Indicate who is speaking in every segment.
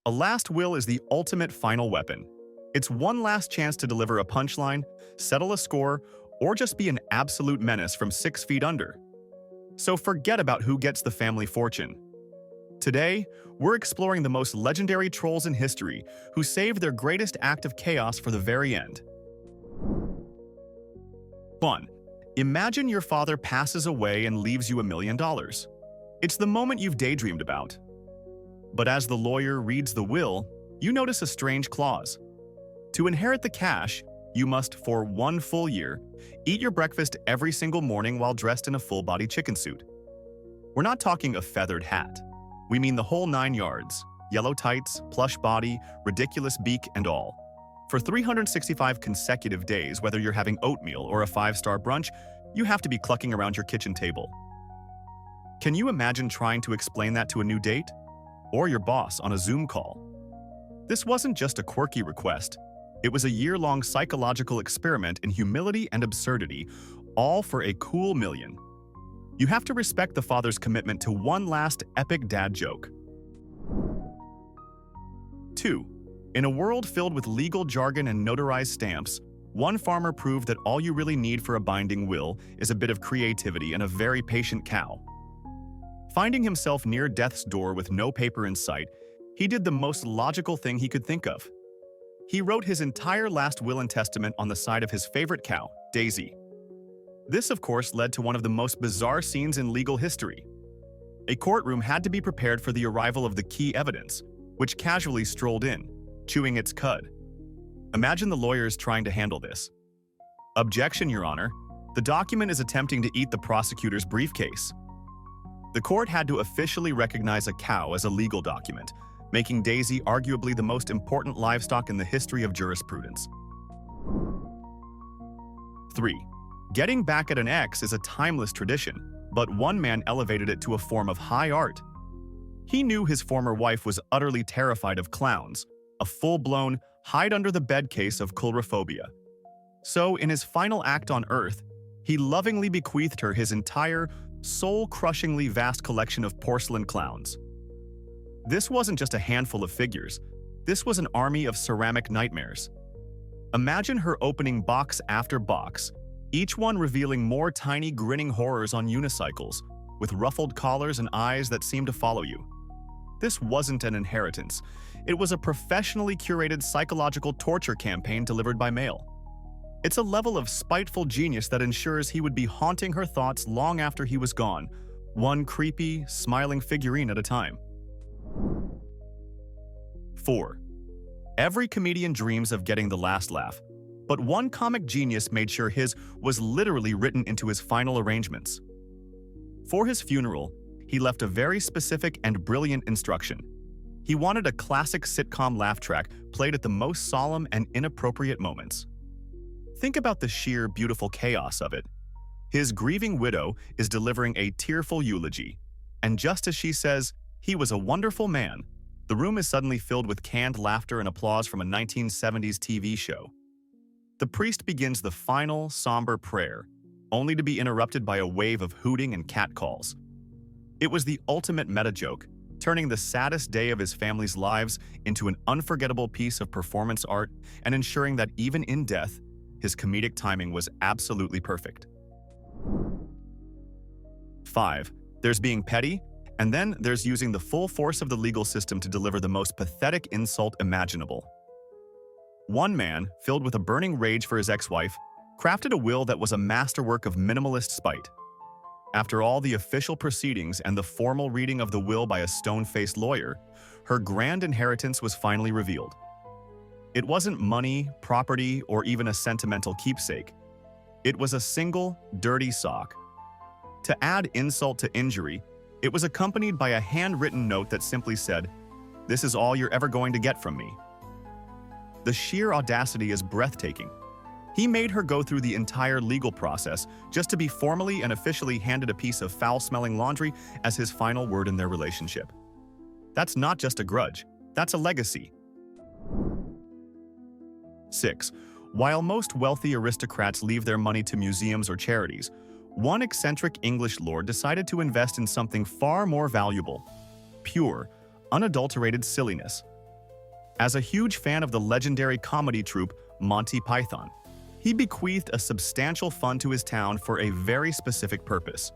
Speaker 1: A last will is the ultimate final weapon. It's one last chance to deliver a punchline, settle a score, or just be an absolute menace from 6 feet under. So forget about who gets the family fortune. Today, we're exploring the most legendary trolls in history who saved their greatest act of chaos for the very end. 1. Imagine your father passes away and leaves you $1 million. It's the moment you've daydreamed about. But as the lawyer reads the will, you notice a strange clause. To inherit the cash, you must, for 1 full year, eat your breakfast every single morning while dressed in a full-body chicken suit. We're not talking a feathered hat. We mean the whole 9 yards, yellow tights, plush body, ridiculous beak, and all. For 365 consecutive days, whether you're having oatmeal or a 5-star brunch, you have to be clucking around your kitchen table. Can you imagine trying to explain that to a new date? Or your boss on a Zoom call? This wasn't just a quirky request. It was a year-long psychological experiment in humility and absurdity, all for a cool $1 million. You have to respect the father's commitment to one last epic dad joke. 2. In a world filled with legal jargon and notarized stamps, one farmer proved that all you really need for a binding will is a bit of creativity and a very patient cow. Finding himself near death's door with no paper in sight, he did the most logical thing he could think of. He wrote his entire last will and testament on the side of his favorite cow, Daisy. This, of course, led to one of the most bizarre scenes in legal history. A courtroom had to be prepared for the arrival of the key evidence, which casually strolled in, chewing its cud. Imagine the lawyers trying to handle this. Objection, Your Honor. The document is attempting to eat the prosecutor's briefcase. The court had to officially recognize a cow as a legal document, making Daisy arguably the most important livestock in the history of jurisprudence. 3. Getting back at an ex is a timeless tradition, but one man elevated it to a form of high art. He knew his former wife was utterly terrified of clowns, a full-blown, hide-under-the-bed case of coulrophobia. So, in his final act on Earth, he lovingly bequeathed her his entire, soul-crushingly vast collection of porcelain clowns. This wasn't just a handful of figures. This was an army of ceramic nightmares. Imagine her opening box after box, each one revealing more tiny grinning horrors on unicycles, with ruffled collars and eyes that seemed to follow you. This wasn't an inheritance. It was a professionally curated psychological torture campaign delivered by mail. It's a level of spiteful genius that ensures he would be haunting her thoughts long after he was gone, one creepy, smiling figurine at a time. 4. Every comedian dreams of getting the last laugh, but one comic genius made sure his was literally written into his final arrangements. For his funeral, he left a very specific and brilliant instruction. He wanted a classic sitcom laugh track played at the most solemn and inappropriate moments. Think about the sheer beautiful chaos of it. His grieving widow is delivering a tearful eulogy, and just as she says, "He was a wonderful man," the room is suddenly filled with canned laughter and applause from a 1970s TV show. The priest begins the final, somber prayer, only to be interrupted by a wave of hooting and catcalls. It was the ultimate meta-joke, turning the saddest day of his family's lives into an unforgettable piece of performance art and ensuring that even in death, his comedic timing was absolutely perfect. 5. There's being petty, and then there's using the full force of the legal system to deliver the most pathetic insult imaginable. One man, filled with a burning rage for his ex-wife, crafted a will that was a masterwork of minimalist spite. After all the official proceedings and the formal reading of the will by a stone-faced lawyer, her grand inheritance was finally revealed. It wasn't money, property, or even a sentimental keepsake. It was a single, dirty sock. To add insult to injury, it was accompanied by a handwritten note that simply said, "This is all you're ever going to get from me." The sheer audacity is breathtaking. He made her go through the entire legal process just to be formally and officially handed a piece of foul-smelling laundry as his final word in their relationship. That's not just a grudge, that's a legacy. 6. While most wealthy aristocrats leave their money to museums or charities, one eccentric English lord decided to invest in something far more valuable: pure, unadulterated silliness. As a huge fan of the legendary comedy troupe Monty Python, he bequeathed a substantial fund to his town for a very specific purpose.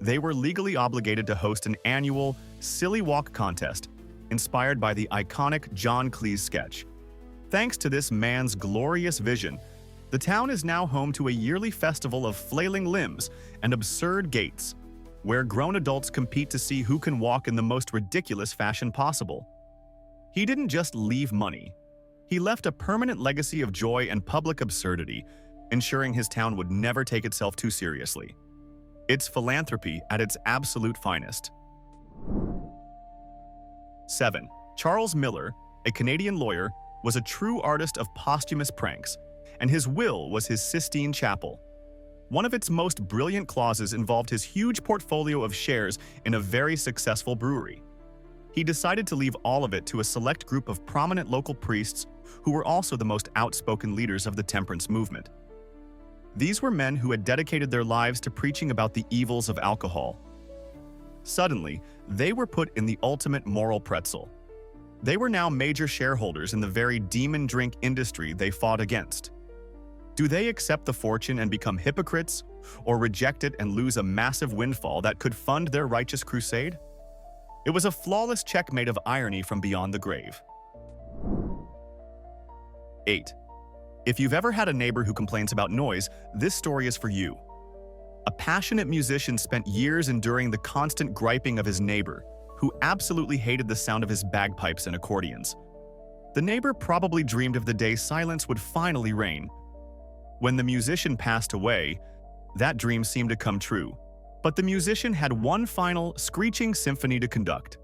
Speaker 1: They were legally obligated to host an annual Silly Walk contest inspired by the iconic John Cleese sketch. Thanks to this man's glorious vision, the town is now home to a yearly festival of flailing limbs and absurd gaits, where grown adults compete to see who can walk in the most ridiculous fashion possible. He didn't just leave money. He left a permanent legacy of joy and public absurdity, ensuring his town would never take itself too seriously. It's philanthropy at its absolute finest. 7. Charles Millar, a Canadian lawyer, was a true artist of posthumous pranks, and his will was his Sistine Chapel. One of its most brilliant clauses involved his huge portfolio of shares in a very successful brewery. He decided to leave all of it to a select group of prominent local priests who were also the most outspoken leaders of the temperance movement. These were men who had dedicated their lives to preaching about the evils of alcohol. Suddenly, they were put in the ultimate moral pretzel. They were now major shareholders in the very demon drink industry they fought against. Do they accept the fortune and become hypocrites, or reject it and lose a massive windfall that could fund their righteous crusade? It was a flawless checkmate of irony from beyond the grave. 8. If you've ever had a neighbor who complains about noise, this story is for you. A passionate musician spent years enduring the constant griping of his neighbor, who absolutely hated the sound of his bagpipes and accordions. The neighbor probably dreamed of the day silence would finally reign. When the musician passed away, that dream seemed to come true. But the musician had one final, screeching symphony to conduct.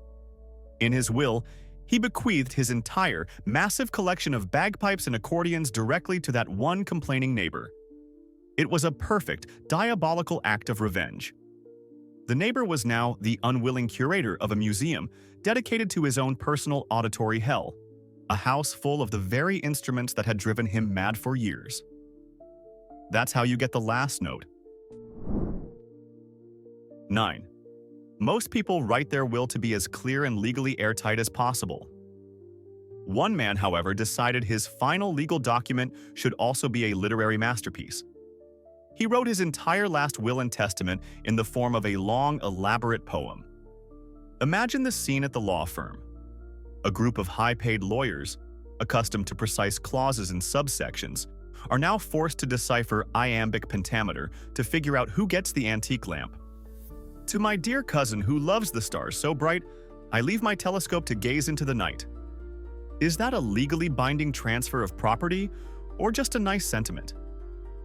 Speaker 1: In his will, he bequeathed his entire, massive collection of bagpipes and accordions directly to that one complaining neighbor. It was a perfect, diabolical act of revenge. The neighbor was now the unwilling curator of a museum dedicated to his own personal auditory hell, a house full of the very instruments that had driven him mad for years. That's how you get the last note. 9. Most people write their will to be as clear and legally airtight as possible. One man, however, decided his final legal document should also be a literary masterpiece. He wrote his entire last will and testament in the form of a long, elaborate poem. Imagine the scene at the law firm. A group of high-paid lawyers, accustomed to precise clauses and subsections, are now forced to decipher iambic pentameter to figure out who gets the antique lamp. To my dear cousin who loves the stars so bright, I leave my telescope to gaze into the night. Is that a legally binding transfer of property, or just a nice sentiment?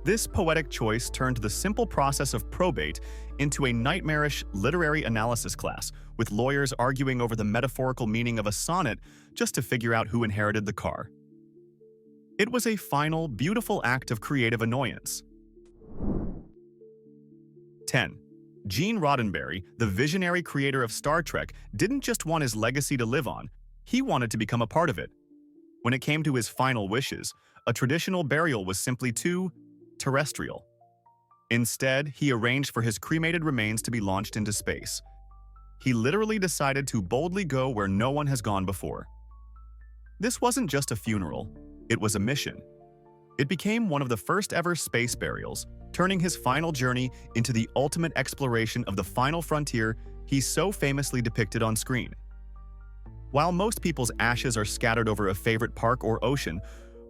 Speaker 1: This poetic choice turned the simple process of probate into a nightmarish literary analysis class, with lawyers arguing over the metaphorical meaning of a sonnet just to figure out who inherited the car. It was a final, beautiful act of creative annoyance. 10. Gene Roddenberry, the visionary creator of Star Trek, didn't just want his legacy to live on, he wanted to become a part of it. When it came to his final wishes, a traditional burial was simply too terrestrial. Instead, he arranged for his cremated remains to be launched into space. He literally decided to boldly go where no one has gone before. This wasn't just a funeral, it was a mission. It became one of the first ever space burials, turning his final journey into the ultimate exploration of the final frontier he so famously depicted on screen. While most people's ashes are scattered over a favorite park or ocean,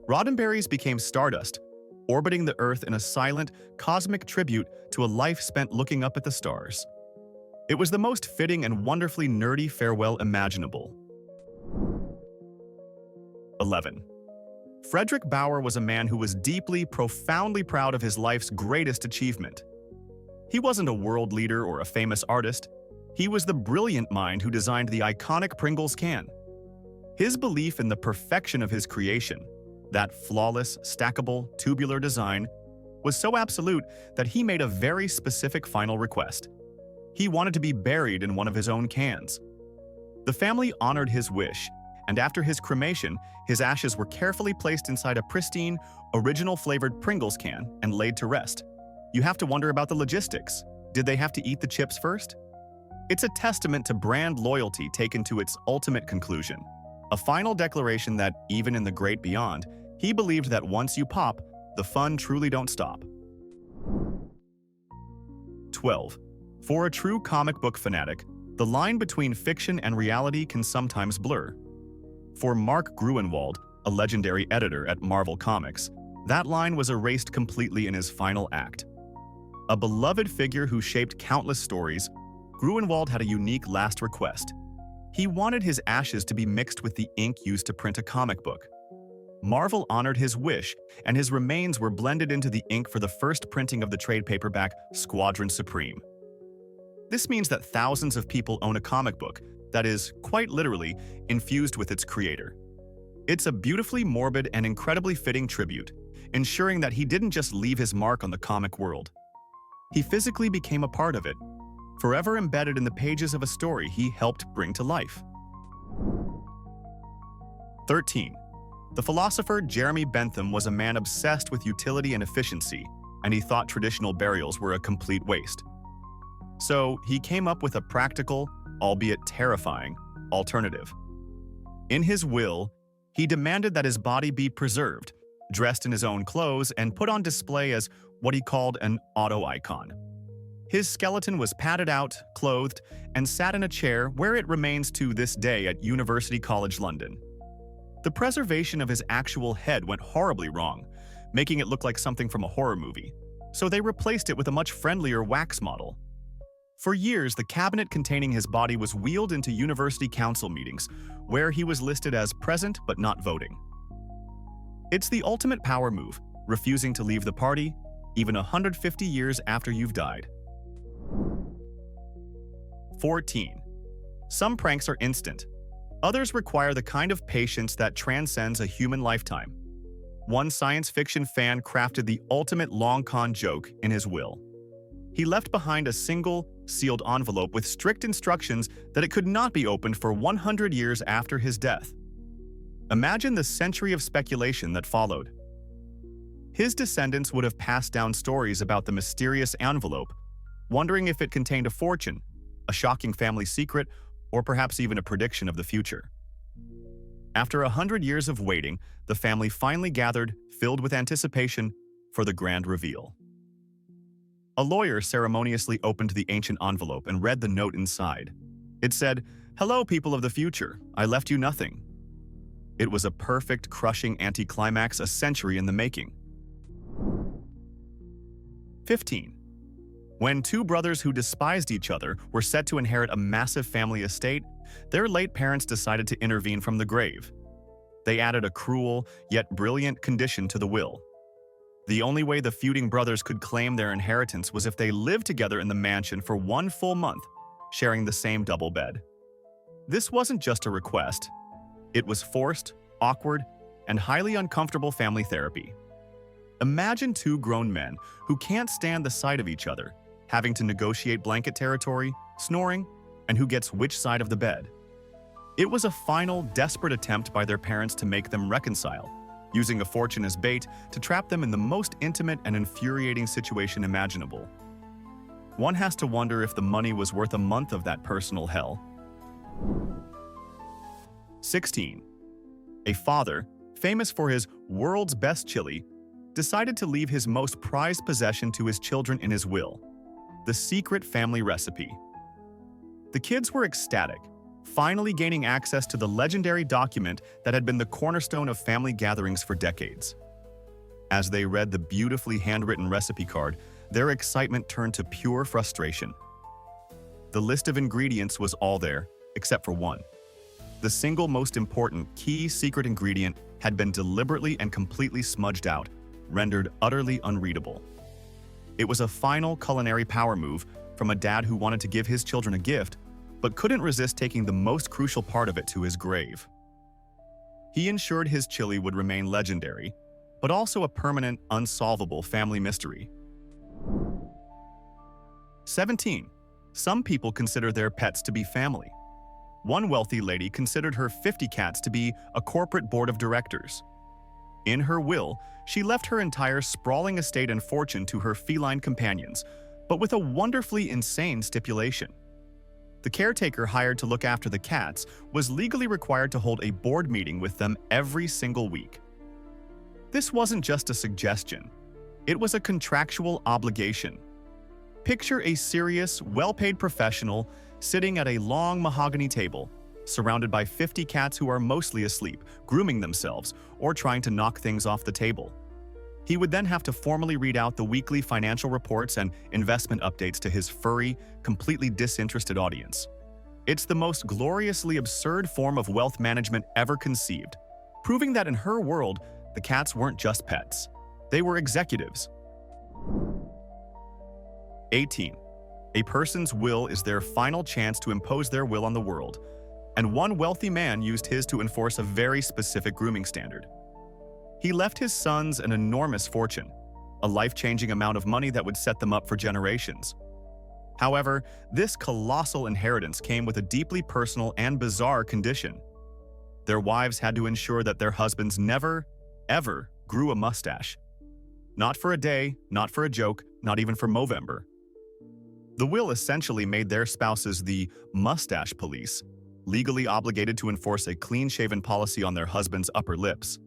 Speaker 1: Roddenberry's became stardust, orbiting the Earth in a silent, cosmic tribute to a life spent looking up at the stars. It was the most fitting and wonderfully nerdy farewell imaginable. 11. Frederick Bauer was a man who was deeply, profoundly proud of his life's greatest achievement. He wasn't a world leader or a famous artist. He was the brilliant mind who designed the iconic Pringles can. His belief in the perfection of his creation, that flawless, stackable, tubular design, was so absolute that he made a very specific final request. He wanted to be buried in one of his own cans. The family honored his wish, and after his cremation, his ashes were carefully placed inside a pristine, original-flavored Pringles can and laid to rest. You have to wonder about the logistics. Did they have to eat the chips first? It's a testament to brand loyalty taken to its ultimate conclusion. A final declaration that, even in the great beyond, he believed that once you pop, the fun truly don't stop. 12. For a true comic book fanatic, the line between fiction and reality can sometimes blur. For Mark Gruenwald, a legendary editor at Marvel Comics, that line was erased completely in his final act. A beloved figure who shaped countless stories, Gruenwald had a unique last request. He wanted his ashes to be mixed with the ink used to print a comic book. Marvel honored his wish, and his remains were blended into the ink for the first printing of the trade paperback Squadron Supreme. This means that thousands of people own a comic book that is, quite literally, infused with its creator. It's a beautifully morbid and incredibly fitting tribute, ensuring that he didn't just leave his mark on the comic world. He physically became a part of it, forever embedded in the pages of a story he helped bring to life. 13. The philosopher Jeremy Bentham was a man obsessed with utility and efficiency, and he thought traditional burials were a complete waste. So he came up with a practical, albeit terrifying, alternative. In his will, he demanded that his body be preserved, dressed in his own clothes, and put on display as what he called an auto-icon. His skeleton was padded out, clothed, and sat in a chair where it remains to this day at University College London. The preservation of his actual head went horribly wrong, making it look like something from a horror movie, so they replaced it with a much friendlier wax model. For years, the cabinet containing his body was wheeled into university council meetings, where he was listed as present but not voting. It's the ultimate power move, refusing to leave the party, even 150 years after you've died. 14. Some pranks are instant. Others require the kind of patience that transcends a human lifetime. One science fiction fan crafted the ultimate long con joke in his will. He left behind a single, sealed envelope with strict instructions that it could not be opened for 100 years after his death. Imagine the century of speculation that followed. His descendants would have passed down stories about the mysterious envelope, wondering if it contained a fortune, a shocking family secret, or perhaps even a prediction of the future. After 100 years of waiting, the family finally gathered, filled with anticipation, for the grand reveal. A lawyer ceremoniously opened the ancient envelope and read the note inside. It said, "Hello, people of the future. I left you nothing." It was a perfect, crushing anticlimax, a century in the making. 15. When two brothers who despised each other were set to inherit a massive family estate, their late parents decided to intervene from the grave. They added a cruel, yet brilliant condition to the will. The only way the feuding brothers could claim their inheritance was if they lived together in the mansion for 1 full month, sharing the same double bed. This wasn't just a request. It was forced, awkward, and highly uncomfortable family therapy. Imagine two grown men who can't stand the sight of each other, having to negotiate blanket territory, snoring, and who gets which side of the bed. It was a final, desperate attempt by their parents to make them reconcile, using a fortune as bait to trap them in the most intimate and infuriating situation imaginable. One has to wonder if the money was worth a month of that personal hell. 16. A father, famous for his world's best chili, decided to leave his most prized possession to his children in his will: the secret family recipe. The kids were ecstatic, finally gaining access to the legendary document that had been the cornerstone of family gatherings for decades. As they read the beautifully handwritten recipe card, their excitement turned to pure frustration. The list of ingredients was all there, except for one. The single most important key secret ingredient had been deliberately and completely smudged out, rendered utterly unreadable. It was a final culinary power move from a dad who wanted to give his children a gift, but couldn't resist taking the most crucial part of it to his grave. He ensured his chili would remain legendary, but also a permanent, unsolvable family mystery. 17. Some people consider their pets to be family. One wealthy lady considered her 50 cats to be a corporate board of directors. In her will, she left her entire sprawling estate and fortune to her feline companions, but with a wonderfully insane stipulation. The caretaker hired to look after the cats was legally required to hold a board meeting with them every single week. This wasn't just a suggestion. It was a contractual obligation. Picture a serious, well-paid professional sitting at a long mahogany table, surrounded by 50 cats who are mostly asleep, grooming themselves, or trying to knock things off the table. He would then have to formally read out the weekly financial reports and investment updates to his furry, completely disinterested audience. It's the most gloriously absurd form of wealth management ever conceived, proving that in her world, the cats weren't just pets. They were executives. 18. A person's will is their final chance to impose their will on the world, and one wealthy man used his to enforce a very specific grooming standard. He left his sons an enormous fortune, a life-changing amount of money that would set them up for generations. However, this colossal inheritance came with a deeply personal and bizarre condition. Their wives had to ensure that their husbands never, ever grew a mustache. Not for a day, not for a joke, not even for Movember. The will essentially made their spouses the mustache police, legally obligated to enforce a clean-shaven policy on their husband's upper lips.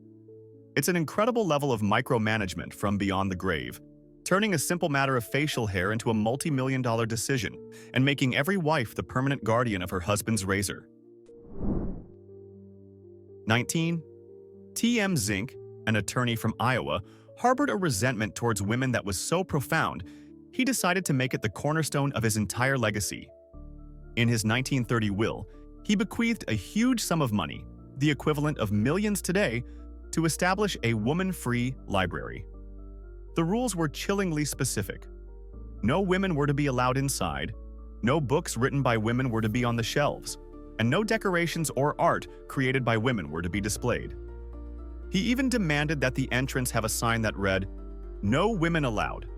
Speaker 1: It's an incredible level of micromanagement from beyond the grave, turning a simple matter of facial hair into a multi-million-dollar decision and making every wife the permanent guardian of her husband's razor. 19. T.M. Zink, an attorney from Iowa, harbored a resentment towards women that was so profound, he decided to make it the cornerstone of his entire legacy. In his 1930 will, he bequeathed a huge sum of money, the equivalent of millions today, to establish a woman-free library. The rules were chillingly specific. No women were to be allowed inside, no books written by women were to be on the shelves, and no decorations or art created by women were to be displayed. He even demanded that the entrance have a sign that read, "No women allowed."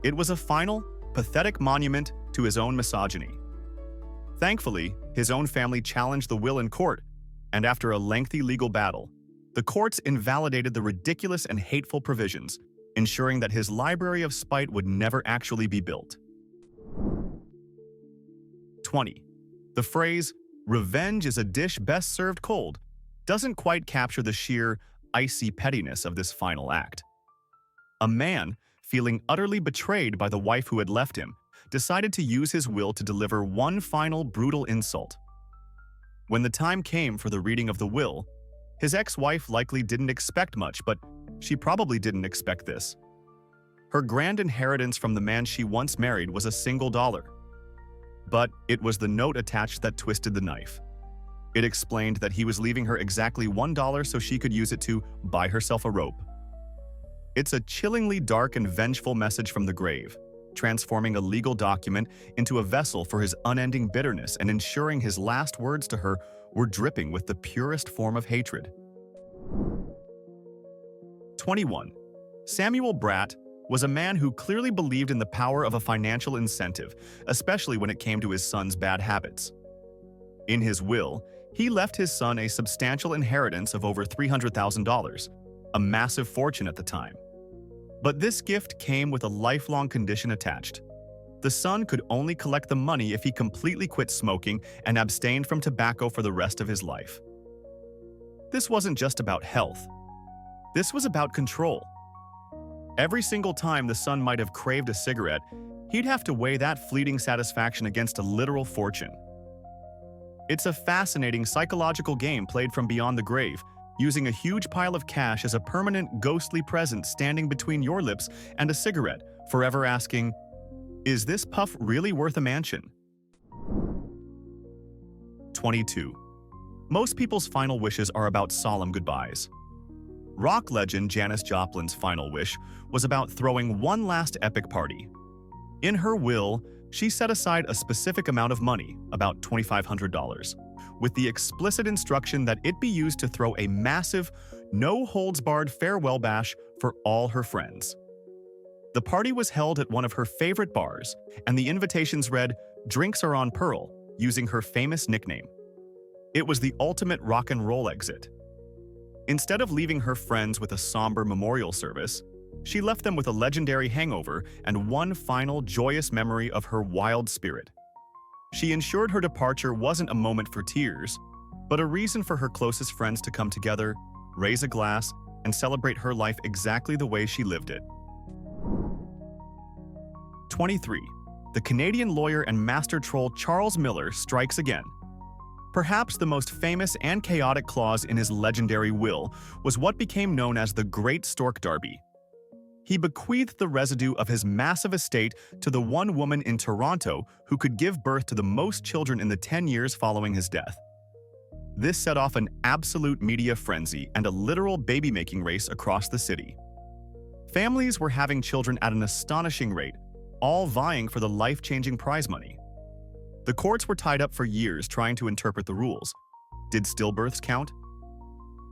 Speaker 1: It was a final, pathetic monument to his own misogyny. Thankfully, his own family challenged the will in court, and after a lengthy legal battle, the courts invalidated the ridiculous and hateful provisions, ensuring that his library of spite would never actually be built. 20. The phrase, "revenge is a dish best served cold," doesn't quite capture the sheer, icy pettiness of this final act. A man, feeling utterly betrayed by the wife who had left him, decided to use his will to deliver one final brutal insult. When the time came for the reading of the will, his ex-wife likely didn't expect much, but she probably didn't expect this. Her grand inheritance from the man she once married was $1. But it was the note attached that twisted the knife. It explained that he was leaving her exactly $1 so she could use it to buy herself a rope. It's a chillingly dark and vengeful message from the grave, transforming a legal document into a vessel for his unending bitterness and ensuring his last words to her were dripping with the purest form of hatred. 21. Samuel Bratt was a man who clearly believed in the power of a financial incentive, especially when it came to his son's bad habits. In his will, he left his son a substantial inheritance of over $300,000, a massive fortune at the time. But this gift came with a lifelong condition attached. The son could only collect the money if he completely quit smoking and abstained from tobacco for the rest of his life. This wasn't just about health. This was about control. Every single time the son might have craved a cigarette, he'd have to weigh that fleeting satisfaction against a literal fortune. It's a fascinating psychological game played from beyond the grave, using a huge pile of cash as a permanent ghostly presence standing between your lips and a cigarette, forever asking, "Is this puff really worth a mansion?" 22. Most people's final wishes are about solemn goodbyes. Rock legend Janis Joplin's final wish was about throwing one last epic party. In her will, she set aside a specific amount of money, about $2,500, with the explicit instruction that it be used to throw a massive, no-holds-barred farewell bash for all her friends. The party was held at one of her favorite bars, and the invitations read, "Drinks are on Pearl," using her famous nickname. It was the ultimate rock and roll exit. Instead of leaving her friends with a somber memorial service, she left them with a legendary hangover and one final joyous memory of her wild spirit. She ensured her departure wasn't a moment for tears, but a reason for her closest friends to come together, raise a glass, and celebrate her life exactly the way she lived it. 23. The Canadian lawyer and master troll Charles Millar strikes again. Perhaps the most famous and chaotic clause in his legendary will was what became known as the Great Stork Derby. He bequeathed the residue of his massive estate to the one woman in Toronto who could give birth to the most children in the 10 years following his death. This set off an absolute media frenzy and a literal baby-making race across the city. Families were having children at an astonishing rate, all vying for the life-changing prize money. The courts were tied up for years trying to interpret the rules. Did stillbirths count?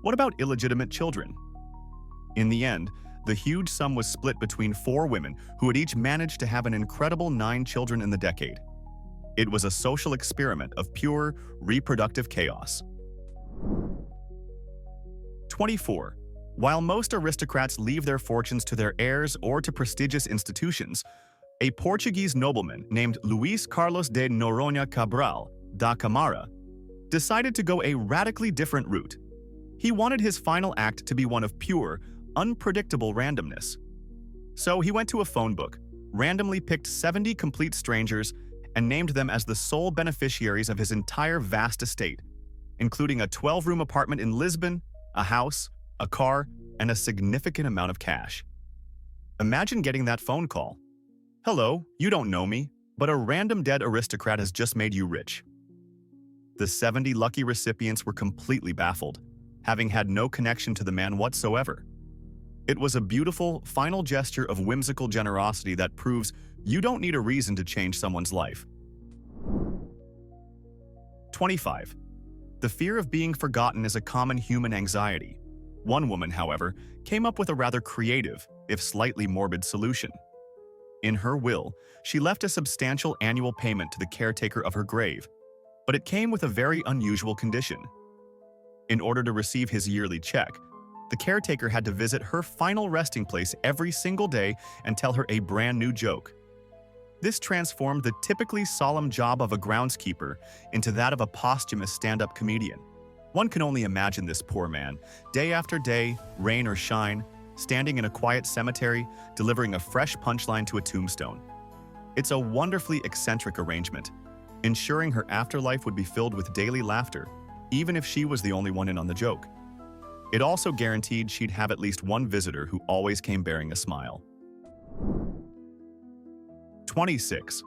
Speaker 1: What about illegitimate children? In the end, the huge sum was split between 4 women who had each managed to have an incredible 9 children in the decade. It was a social experiment of pure, reproductive chaos. 24. While most aristocrats leave their fortunes to their heirs or to prestigious institutions, a Portuguese nobleman named Luís Carlos de Noronha Cabral da Câmara decided to go a radically different route. He wanted his final act to be one of pure, unpredictable randomness. So he went to a phone book, randomly picked 70 complete strangers, and named them as the sole beneficiaries of his entire vast estate, including a 12-room apartment in Lisbon, a house, a car, and a significant amount of cash. Imagine getting that phone call. "Hello, you don't know me, but a random dead aristocrat has just made you rich." The 70 lucky recipients were completely baffled, having had no connection to the man whatsoever. It was a beautiful, final gesture of whimsical generosity that proves you don't need a reason to change someone's life. 25. The fear of being forgotten is a common human anxiety. One woman, however, came up with a rather creative, if slightly morbid, solution. In her will, she left a substantial annual payment to the caretaker of her grave, but it came with a very unusual condition. In order to receive his yearly check, the caretaker had to visit her final resting place every single day and tell her a brand new joke. This transformed the typically solemn job of a groundskeeper into that of a posthumous stand-up comedian. One can only imagine this poor man, day after day, rain or shine, standing in a quiet cemetery, delivering a fresh punchline to a tombstone. It's a wonderfully eccentric arrangement, ensuring her afterlife would be filled with daily laughter, even if she was the only one in on the joke. It also guaranteed she'd have at least one visitor who always came bearing a smile. 26.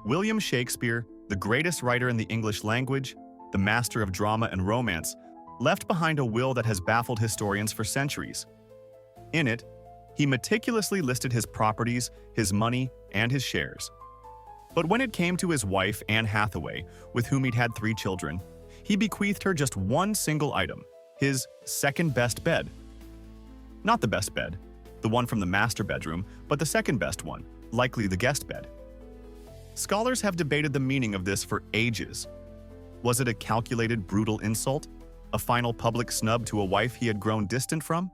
Speaker 1: William Shakespeare, the greatest writer in the English language, the master of drama and romance, left behind a will that has baffled historians for centuries. In it, he meticulously listed his properties, his money, and his shares. But when it came to his wife, Anne Hathaway, with whom he'd had 3 children, he bequeathed her just one single item, his second-best bed. Not the best bed, the one from the master bedroom, but the second-best one, likely the guest bed. Scholars have debated the meaning of this for ages. Was it a calculated, brutal insult? A final public snub to a wife he had grown distant from?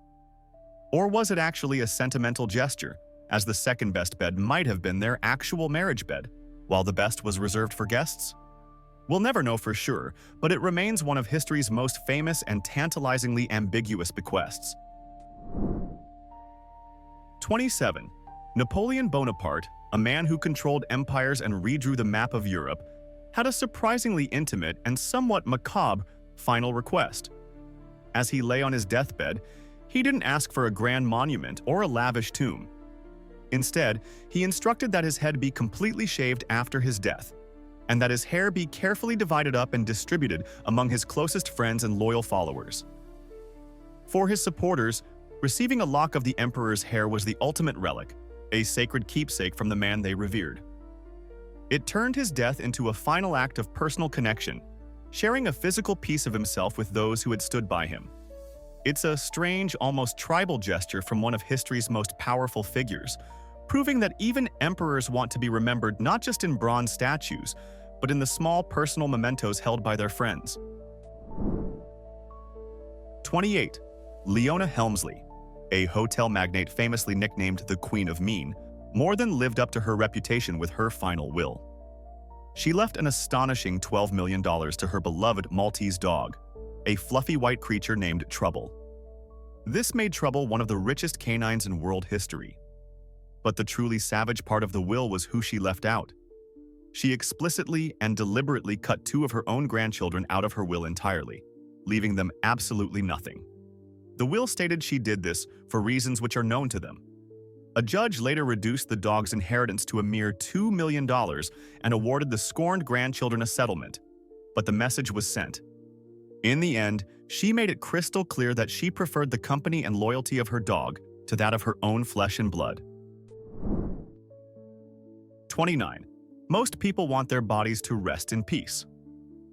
Speaker 1: Or was it actually a sentimental gesture, as the second-best bed might have been their actual marriage bed, while the best was reserved for guests? We'll never know for sure, but it remains one of history's most famous and tantalizingly ambiguous bequests. 27. Napoleon Bonaparte, a man who controlled empires and redrew the map of Europe, had a surprisingly intimate and somewhat macabre final request. As he lay on his deathbed, he didn't ask for a grand monument or a lavish tomb. Instead, he instructed that his head be completely shaved after his death, and that his hair be carefully divided up and distributed among his closest friends and loyal followers. For his supporters, receiving a lock of the emperor's hair was the ultimate relic, a sacred keepsake from the man they revered. It turned his death into a final act of personal connection, sharing a physical piece of himself with those who had stood by him. It's a strange, almost tribal gesture from one of history's most powerful figures, proving that even emperors want to be remembered not just in bronze statues, but in the small personal mementos held by their friends. 28. Leona Helmsley, a hotel magnate famously nicknamed the Queen of Mean, more than lived up to her reputation with her final will. She left an astonishing $12 million to her beloved Maltese dog, a fluffy white creature named Trouble. This made Trouble one of the richest canines in world history. But the truly savage part of the will was who she left out. She explicitly and deliberately cut 2 of her own grandchildren out of her will entirely, leaving them absolutely nothing. The will stated she did this for reasons which are known to them. A judge later reduced the dog's inheritance to a mere $2 million and awarded the scorned grandchildren a settlement, but the message was sent. In the end, she made it crystal clear that she preferred the company and loyalty of her dog to that of her own flesh and blood. 29. Most people want their bodies to rest in peace.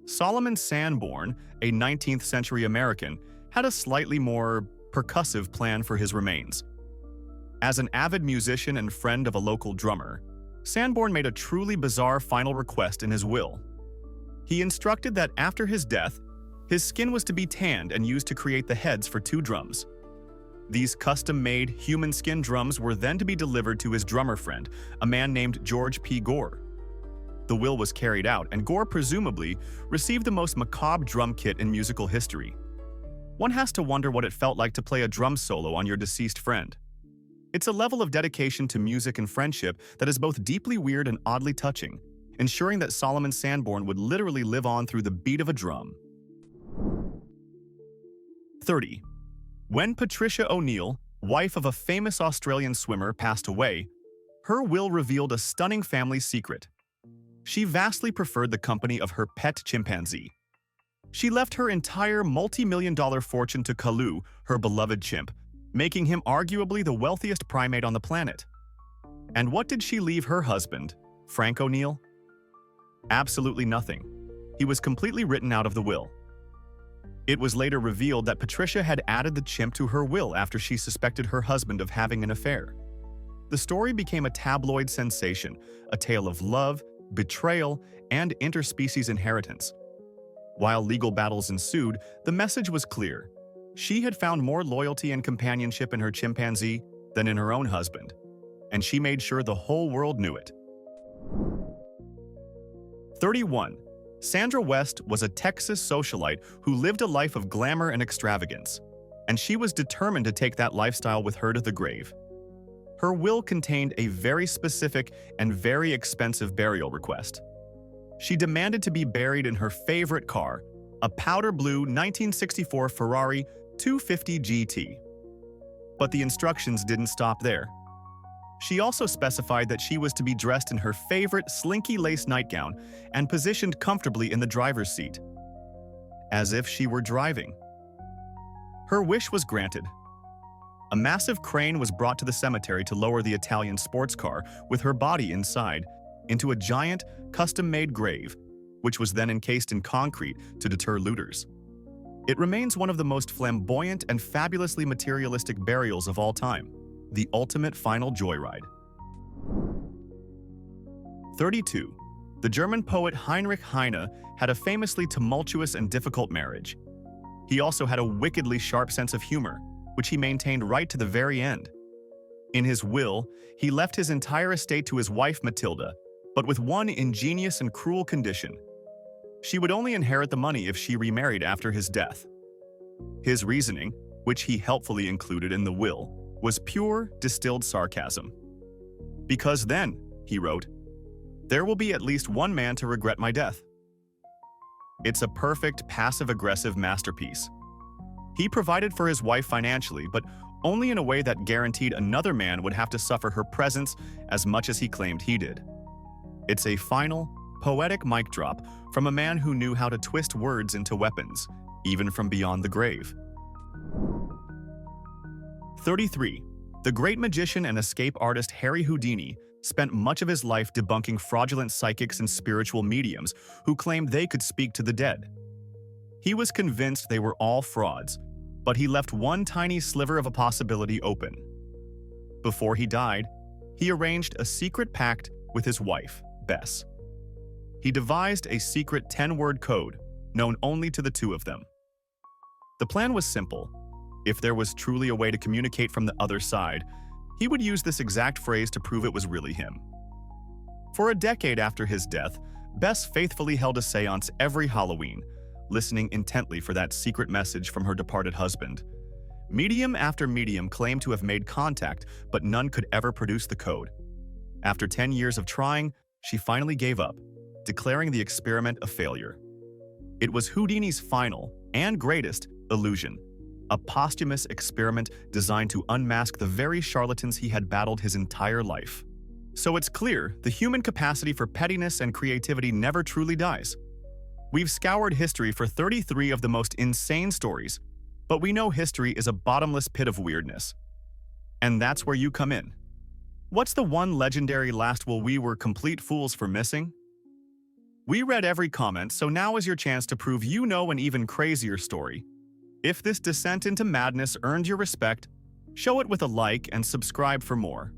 Speaker 1: Solomon Sanborn, a 19th century American, had a slightly more percussive plan for his remains. As an avid musician and friend of a local drummer, Sanborn made a truly bizarre final request in his will. He instructed that after his death, his skin was to be tanned and used to create the heads for 2 drums. These custom-made human skin drums were then to be delivered to his drummer friend, a man named George P. Gore. The will was carried out, and Gore presumably received the most macabre drum kit in musical history. One has to wonder what it felt like to play a drum solo on your deceased friend. It's a level of dedication to music and friendship that is both deeply weird and oddly touching, ensuring that Solomon Sanborn would literally live on through the beat of a drum. 30. When Patricia O'Neill, wife of a famous Australian swimmer, passed away, her will revealed a stunning family secret. She vastly preferred the company of her pet chimpanzee. She left her entire multi-million-dollar fortune to Kalu, her beloved chimp, making him arguably the wealthiest primate on the planet. And what did she leave her husband, Frank O'Neill? Absolutely nothing. He was completely written out of the will. It was later revealed that Patricia had added the chimp to her will after she suspected her husband of having an affair. The story became a tabloid sensation, a tale of love, betrayal, and interspecies inheritance. While legal battles ensued, the message was clear. She had found more loyalty and companionship in her chimpanzee than in her own husband, and she made sure the whole world knew it. 31. Sandra West was a Texas socialite who lived a life of glamour and extravagance, and she was determined to take that lifestyle with her to the grave. Her will contained a very specific and very expensive burial request. She demanded to be buried in her favorite car, a powder blue 1964 Ferrari 250 GT. But the instructions didn't stop there. She also specified that she was to be dressed in her favorite slinky lace nightgown and positioned comfortably in the driver's seat, as if she were driving. Her wish was granted. A massive crane was brought to the cemetery to lower the Italian sports car with her body inside into a giant, custom-made grave, which was then encased in concrete to deter looters. It remains one of the most flamboyant and fabulously materialistic burials of all time, the ultimate final joyride. 32. The German poet Heinrich Heine had a famously tumultuous and difficult marriage. He also had a wickedly sharp sense of humor, which he maintained right to the very end. In his will, he left his entire estate to his wife Matilda, but with one ingenious and cruel condition. She would only inherit the money if she remarried after his death. His reasoning, which he helpfully included in the will, was pure, distilled sarcasm. "Because then," he wrote, "there will be at least one man to regret my death." It's a perfect passive-aggressive masterpiece. He provided for his wife financially, but only in a way that guaranteed another man would have to suffer her presence as much as he claimed he did. It's a final, poetic mic drop from a man who knew how to twist words into weapons, even from beyond the grave. 33. The great magician and escape artist Harry Houdini spent much of his life debunking fraudulent psychics and spiritual mediums who claimed they could speak to the dead. He was convinced they were all frauds, but he left one tiny sliver of a possibility open. Before he died, he arranged a secret pact with his wife, Bess. He devised a secret 10-word code, known only to the two of them. The plan was simple. If there was truly a way to communicate from the other side, he would use this exact phrase to prove it was really him. For a decade after his death, Bess faithfully held a seance every Halloween, listening intently for that secret message from her departed husband. Medium after medium claimed to have made contact, but none could ever produce the code. After 10 years of trying, she finally gave up, declaring the experiment a failure. It was Houdini's final, and greatest, illusion, a posthumous experiment designed to unmask the very charlatans he had battled his entire life. So it's clear, the human capacity for pettiness and creativity never truly dies. We've scoured history for 33 of the most insane stories, but we know history is a bottomless pit of weirdness. And that's where you come in. What's the one legendary last will we were complete fools for missing? We read every comment, so now is your chance to prove you know an even crazier story. If this descent into madness earned your respect, show it with a like and subscribe for more.